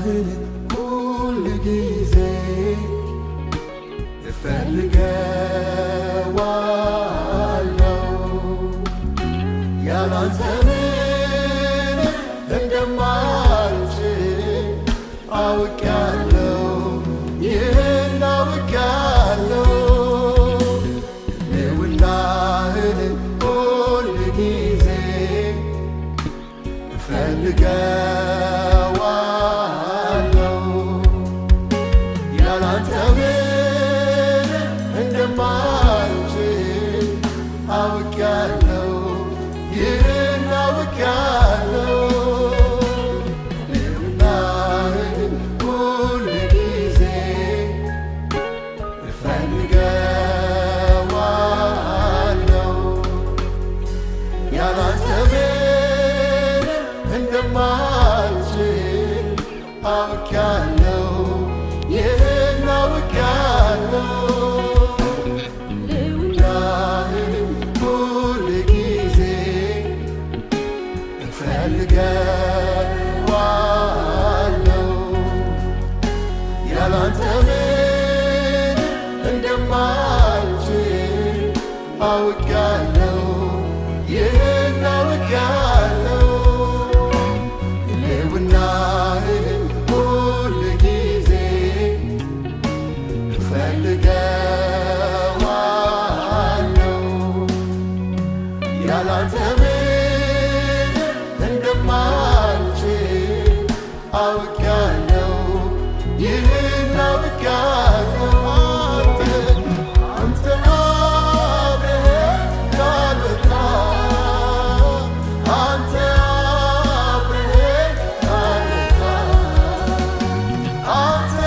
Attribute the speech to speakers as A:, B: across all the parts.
A: ልቡናህን ሁል ጊዜ እፈልገዋለሁ ያላንተ ምን እንደማልችል አውቄያለሁ ይህን አውቄያለሁ ልቡናህን ሁል ጊዜ እፈልገዋለሁ ያላንተ ምን እንደማልችል አውቄያለሁ ይህን አውቄያለሁ ልቡናህን ሁል ጊዜ እፈልገዋለሁ ያላንተ እንደማልችል አውቄያለሁ ይህን አውቄያለሁ ልቡናህን ሁል ጊዜ እፈልገዋለሁ ያላንተ ምን እንደማልችል አውቄያለሁ ይህን አውቄያለሁ ያላንተ ምን እንደማልችል አውቄያለሁ ይህን አውቄያለሁ አንተ አብረኸኝ ካልወጣ አንተ አብረኸኝ ካልወጣ አንተ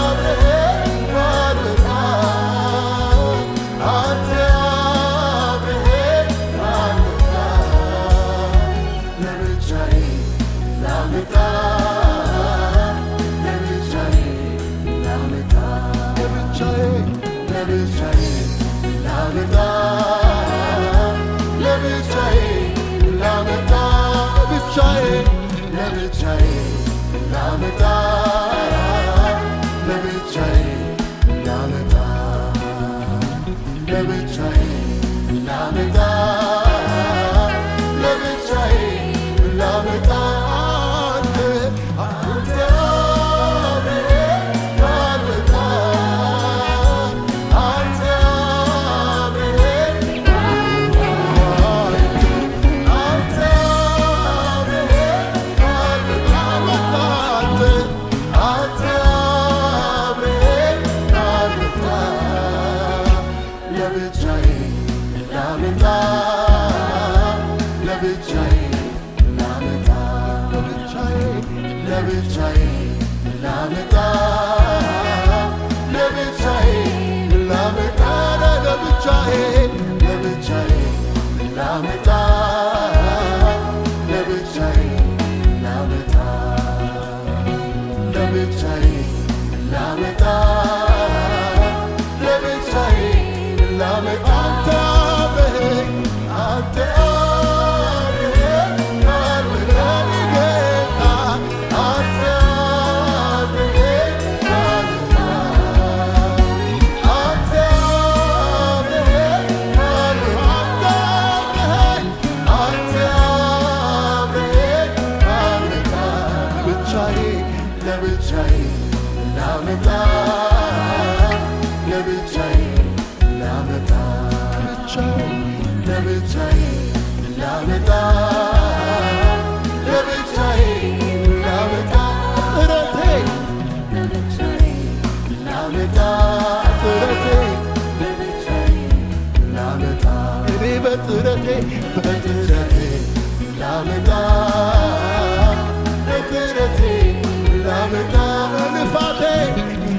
A: አብረኸኝ ካልወጣ አንተ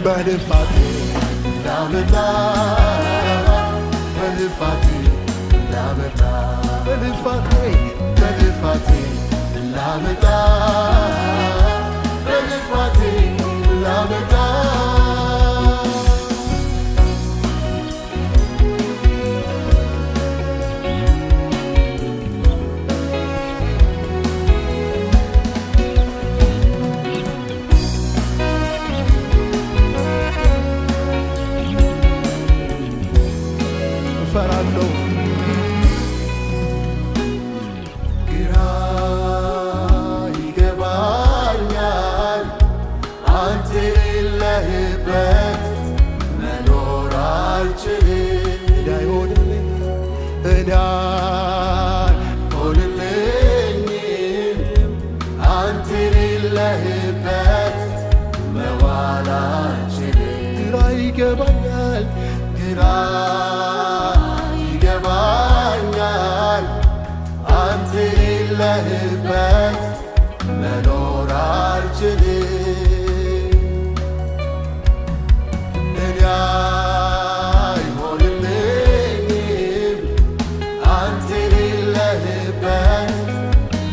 A: በልፋቴ ላመጣ በልፋቴ ላመጣ በልፋቴ በልፋቴ ላመጣ በልፋቴ ላመጣ ይገባኛል ግራ ይገባኛል አንተ የሌለህበት መኖር አልችልም እኔ አይሆንልኝም አንተ የሌለህበት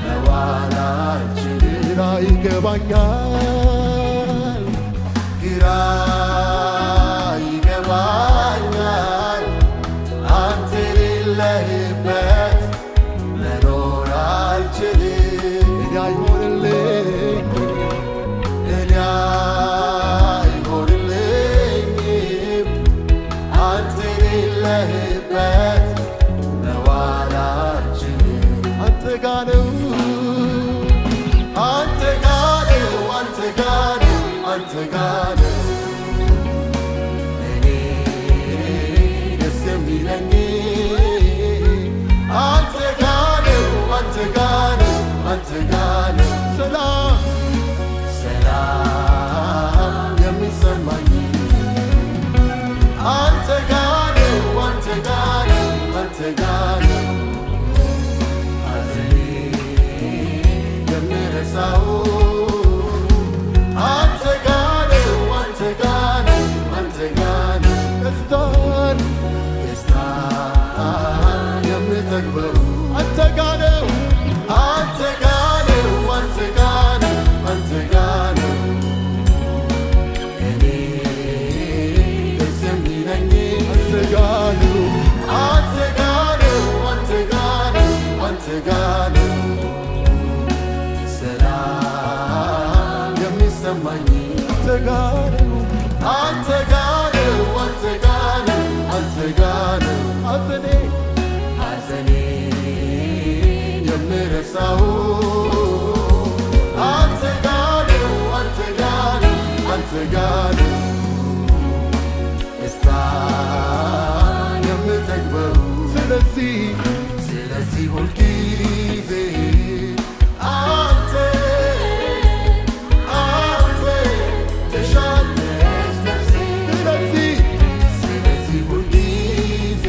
A: መዋል አልችልም ግራ ይገባኛል ግራ ይገባኛል አንተ የሌለህበት መኖር አልችልም እኔ አይሆንልኝም እኔ አይሆንልኝም አንተ የሌለህበት መዋል አልችልም አንተ ጋር ነው አንተ ጋር ነው አንተ ጋር ነው አንተ ጋር ነው እኔ ደስ የሚለኝ አንተ ጋር ነው አንተ ጋር ነው አንተ ጋር ነው ሰላም ሰላም የሚሰማኝ አንተ ጋር ነው አንተ ጋር ነው አንተ ጋር ነው ሐዘኔ የምረሳው አንተ ጋር ነው አንተ ጋር ነው አንተ ጋር ነው ደስታን ደስታን የምጠግበው አንተ ጋር ነው አንተ ጋር ነው አንተ ጋር ነው አንተ ጋር ነው እኔ ደስ የሚለኝ አንተ ጋር ነው አንተ ጋር ነው አንተ ጋር ነው አንተ ጋር ነው ሰላም የሚሰማኝ አንተ ጋር ነው አንተ ጋር ነው አንተ ጋር ነው አንተ ጋር ነው ሐዘኔ የምረሳው አንተ ጋር ነው አንተ ጋር ነው አንተ ጋር ነው ደስታን የምጠግበው ስለዚህ ሁልጊዜ አንተ ተሻለች ነፍሴ ስለዚህ ሁልጊዜ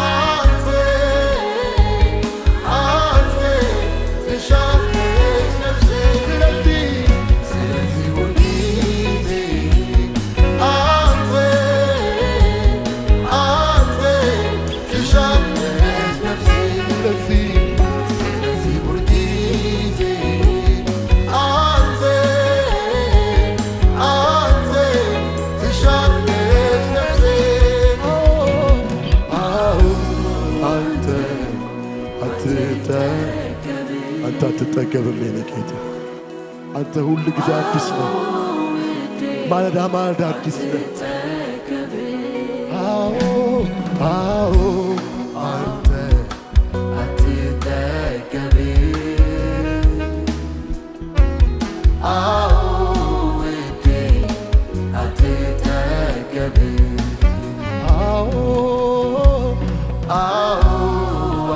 A: አንተ ተሻለች ነፍሴ ስለዚህ ሁልጊዜ አንተ ተሻለች ነፍሴ ስለዚህ ሁልጊዜ አንተ ተሻለች ነፍሴ አንተ አትጠገብም የኔ ጌታ አንተ ሁል ጊዜ አዲስ ነው ማለዳ ማለዳ አዲስ ነው አዎ አንተ አትጠገብም አዎ ውዴ አትጠገብም አዎ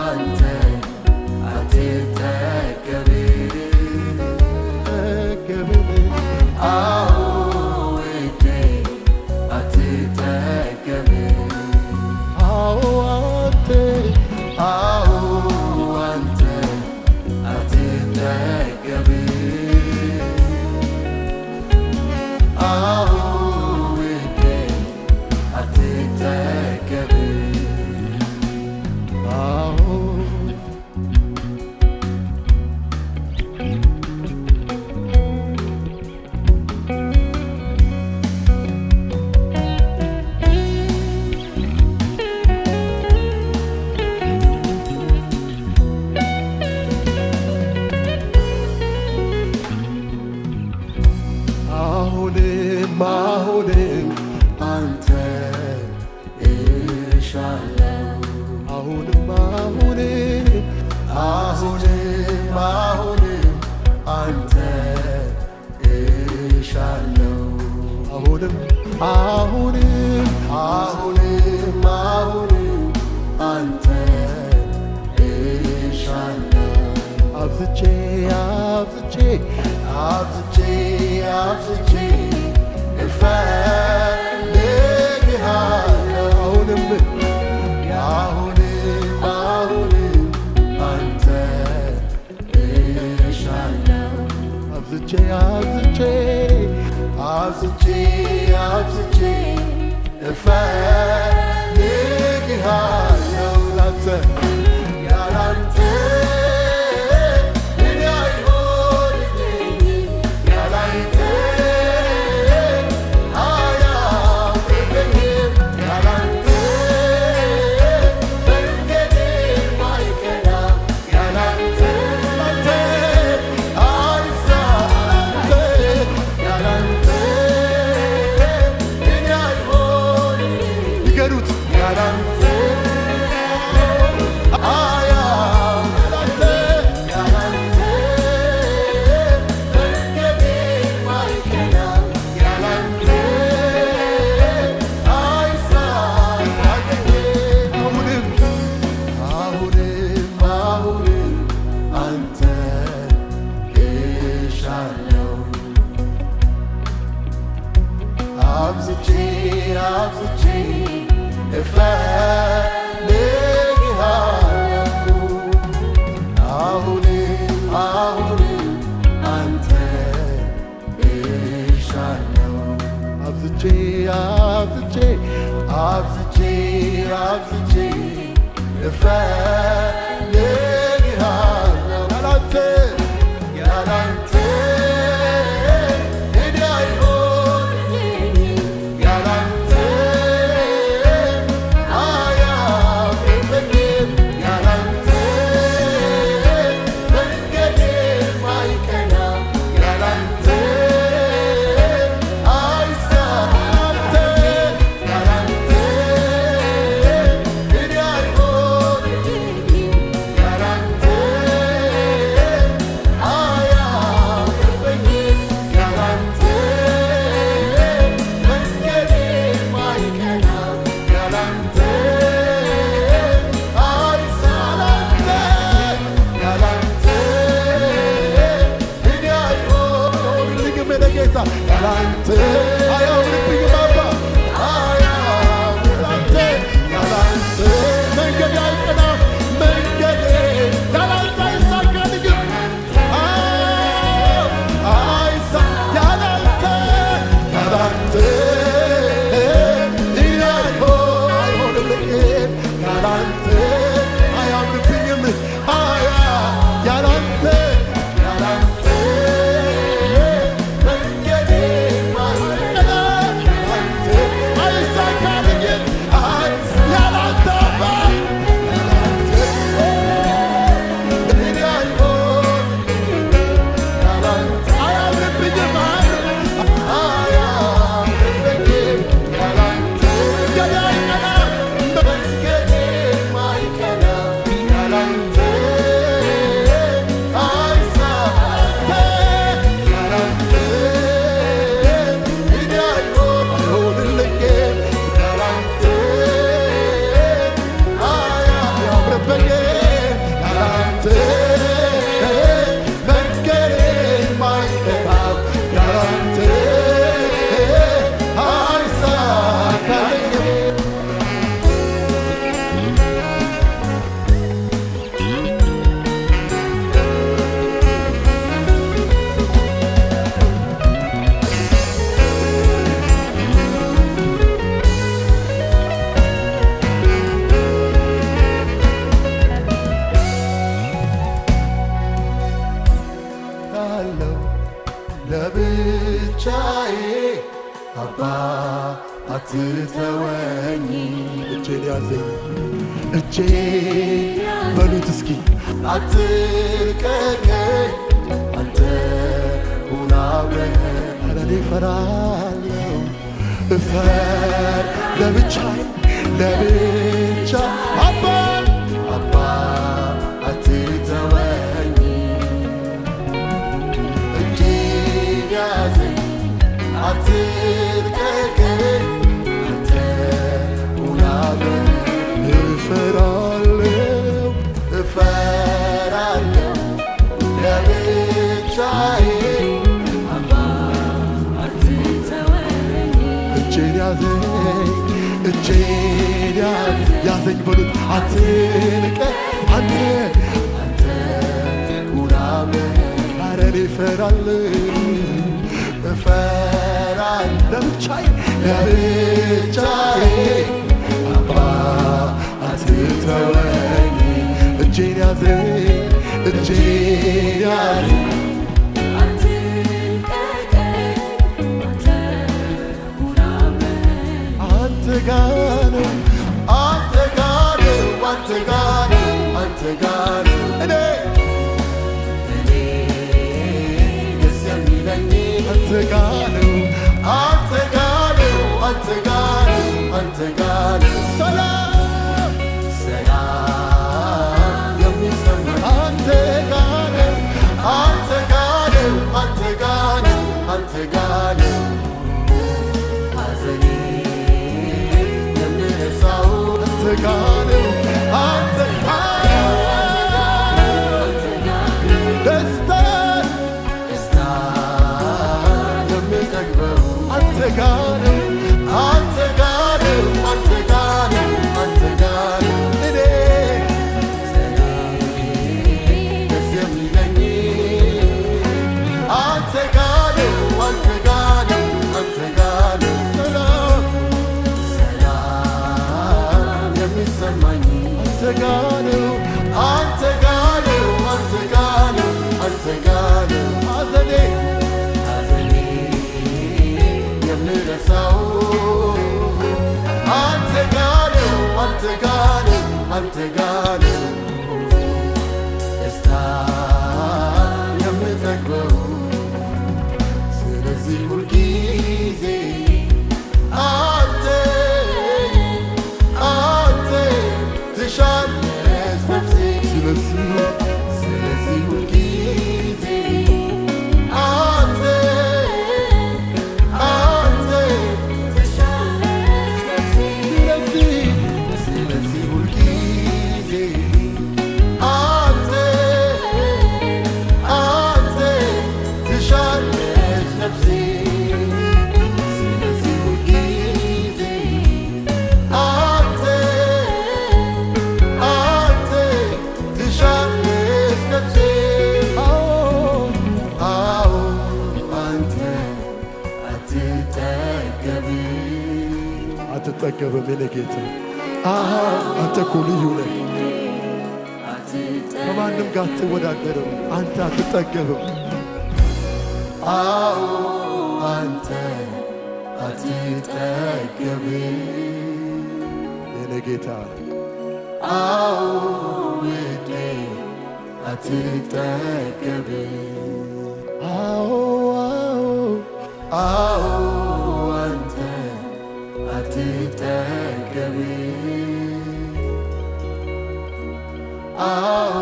A: አንተ አትጠገብም አዎ ውዴ አትጠገብም አዎ አንተ አትጠገብም አዎ ውዴ አትጠገብም አዎ አሁንም አንተ እሻለው አሁንም አንተ እሻለው አሁንም አንተ እሻለው አብዝቼ እፈልግሃለሁ አብዝቼ አብዝቼ አብዝቼ አብዝቼ እፈልግሃለሁ ላንተ ያላንተ እኔ አይሆንልኝም ያላንተ አያምርብኝም ያላንተ መንገዴ ማይቀና ያላንተ አይሳላንተ ያላንተ እኔ አይሆንልኝም ይገሩት ያላንተ አብዝቼ አብዝቼ እፈልግሃለሁ አሁንም አሁንም አንተ እሻለሁ አብዝቼ አብዝቼ አብዝቼ አብዝቼ እፈልግሃለሁ ያላንተ ያላንተ ያላንተ አያምርብኝም አባ ያላንተ ያላንተ መንገድ አይቀና መንገዴ ያላንተ አይሳካልኝም ያላንተ ያላንተ አይሆንልኝም ያላንተ አያምርብኝም ያላንተ ለብቻዬ አባ አትተወኝ እጄን ያዘኝ እጄን በሉት እስኪ አትልቀቀኝ አንተ ሁን አብረኸኝ ኧረ እኔ እፈራለሁ ለብቻዬ ለብቻ አባ አትተወኝ እጄን ያዘኝ አትልቀቀኝ አንተ ሁን አብረኸኝ እፈራለሁ ለብቻዬ አባ አትተወኝ እጄን ያዘኝ በሉት አትልቀቀኝ አንተ ሁን አብረኸኝ ኧረ እኔ እፈራለሁ ለብቻዬ አባ አትተወኝ እጄን ያዘኝ እጄን ያዘኝ አንተ ጋር ነው አንተ ጋር ነው አንተ ጋር ነው አንተ ጋር ነው እኔ ደስ የሚለኝ አንተ ጋር ነው አንተ ጋር ነው አንተ ጋር ነው አንተ ጋር ነው ሰላም ሰላም የሚሰማኝ አንተ ጋር ነው አንተ ጋር ነው አንተ ጋር ነው አንተ ጋር ነው ሐዘኔ የምረሳው አንተ ጋር ነው አንተ ጋር ነው ደስታ የምጠግበው አንተ ጋር ነው አንተ ጋር ነው አንተ ጋር ነው አንተ ጋር ነው እኔ ደስ የሚለኝ አንተ ጋር ነው አንተ ጋር ነው አንተ ጋር ነው ሰላም ሰላም የሚሰማኝ አንተ ጋር ነው አንተ ጋር ነው አንተ ጋር ነው አንተ ጋር ነው ሐዘኔ የምረሳው አንተ ጋር ነው አንተ ጋር ነው አንተ ጋር ነው ደስታ የምጠግበው ስለዚህ ሁልጊዜ አንተ ትሻለች ነፍሴ ስለዚህ ሁልጊዜ አትጠገብም የኔ ጌታ አንተ እኮ ልዩ ነህ ከማንም ጋር አትወዳደርም አንተ አትጠገብም አዎ አንተ አትጠገብም የኔ ጌታ አዎ ውዴ አትጠገብም አዎ አዎ አንተ አትጠገብም አዎ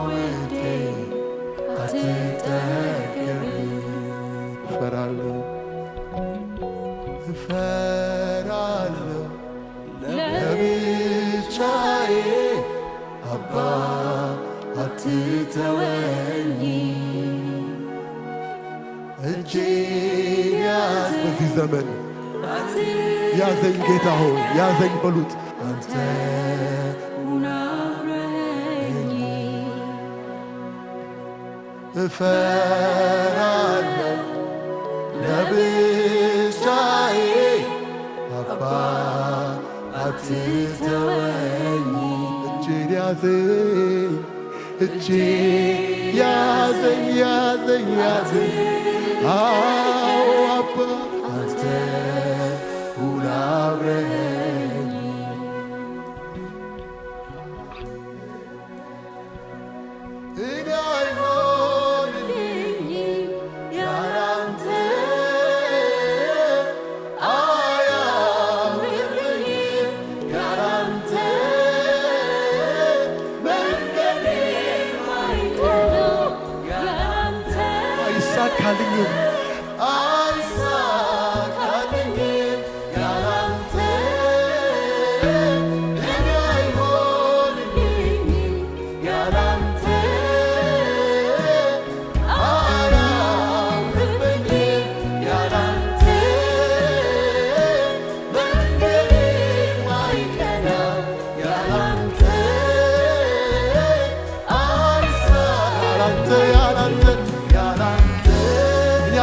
A: ውዴ አትጠገብም እፈራለሁ ለብቻዬ አባ አትተወኝ እጄን ያዝ በዚህ ዘመን ያዘኝ ጌታ ሆይ ያዘኝ በሉት አንተ አብረኸኝ እፈራለሁ ለብቻዬ አባ አትተወኝ እጄን ያዘኝ ያዘኝ ያዘኝ ያዘኝ አዎ አባ አንተ ሁን አብረኸኝ እኔ አይሆንልኝም ያላንተ አያምርልኝም ያላንተ መንገዴ አይቀናም ያላንተ አይሳካልኝም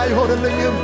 A: አይሆንልኝም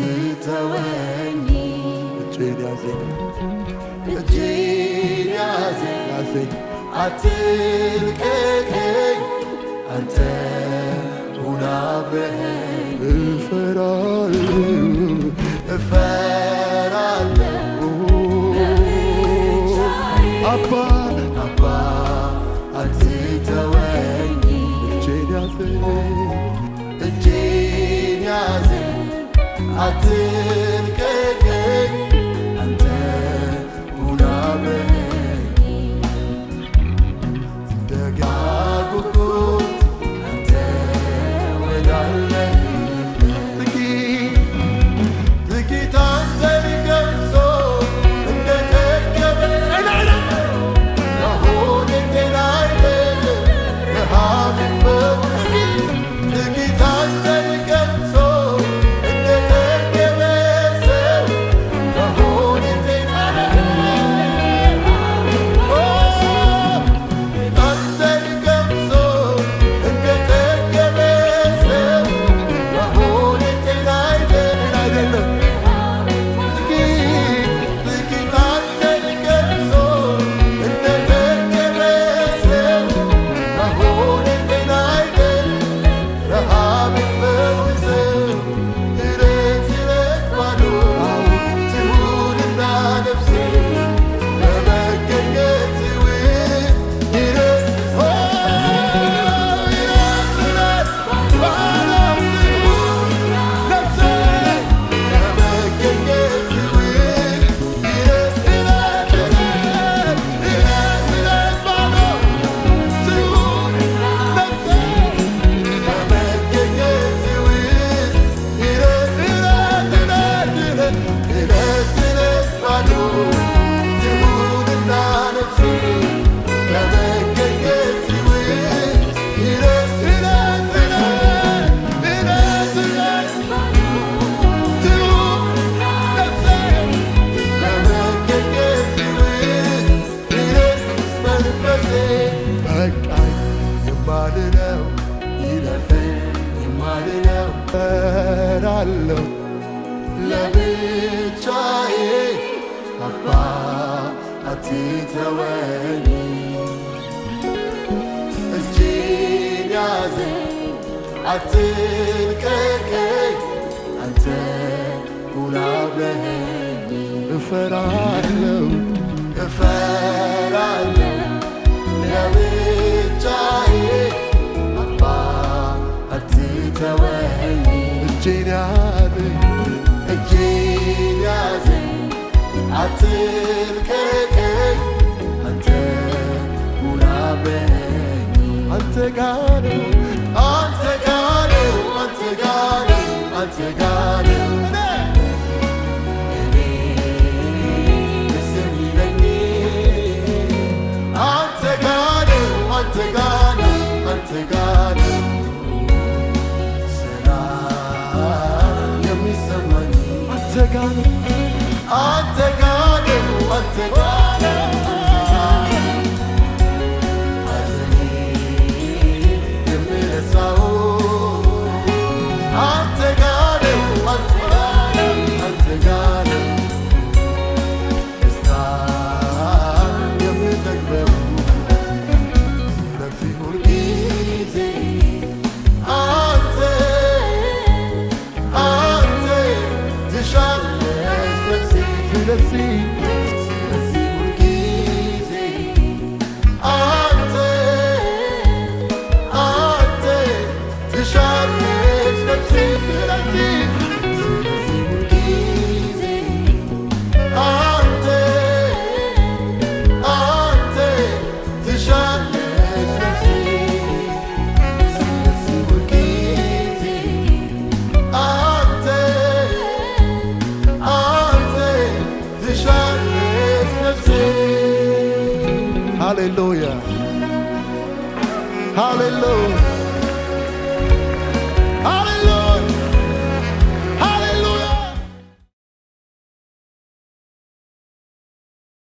A: አትተወኝ እጄን ያዘኝ እጄን ያዘኝ አትልቀቀኝ አንተ ሁን አብረኸኝ እፈራለሁ አባ አትተወኝ እጄን ያዘኝ አትልቀቀኝ አንተ ሁን አብረኸኝ ደጋጉት አንተ ወዳለህ ጥቂት አንተን ገብቶ እንደጠገበ አሁን እንዴት አይደለም ረሃብ ጥቂት አንተን ገብቶ እንደጠገበ ሰው አሁን እንዴት አንተን ገብቶ እንደጠገበ ሰው አሁን እንዴት አይደለም ጥቂት አንተን ገብቶ እንደጠገበ ሰው አሁን እንዴት አይደለም ረሃብ ፈውሰው እለት እለት ባዶ ትሁንና ነፍሴ በመገኘት ውስጥ እለት እለት ባዶ ትሁን ነፍሴ በመገኘት ውስጥ እለት እለት ባዶ ትሁን ነፍሴ በመገኘት ውስጥ እለት እለት ባዶ ትሁንና ነፍሴ በመገኘት ውስጥ እለት እለት ትሁን ነፍሴ በመገኘት ውስጥ እለት መንፈሴ በቃኝ የማልለው ይለፈኝ የማልለው እፈራለሁ ለብቻዬ አባ አትተወኝ እጄን ያዘኝ አትልቀቀኝ አንተ ሁን አብረኸኝ እፈራለሁ ለብቻዬ አባ አትተወኝ እጄን ያዘኝ አትልቀቀኝ አንተ ሁን አብረኸኝ አንተ ጋር ነው እኔ ደስ የሚለኝ አንተ ጋር ነው ሰላም የሚሰማኝ አንተ ጋር ነው ሐዘኔን የምረሳው አንተ ጋር ነው ደስታን የምጠግበው ስለዚህ ሁልጊዜ አንተ ትሻለች ነፍሴ ስለዚህ ሁልጊዜ አንተ ትሻለች ነፍሴ ስለዚህ ሁልጊዜ አንተ ትሻለች ነፍሴ ስለዚህ ሁልጊዜ አንተ ትሻለች ነፍሴ ሃሌሉያ ሃሌሉያ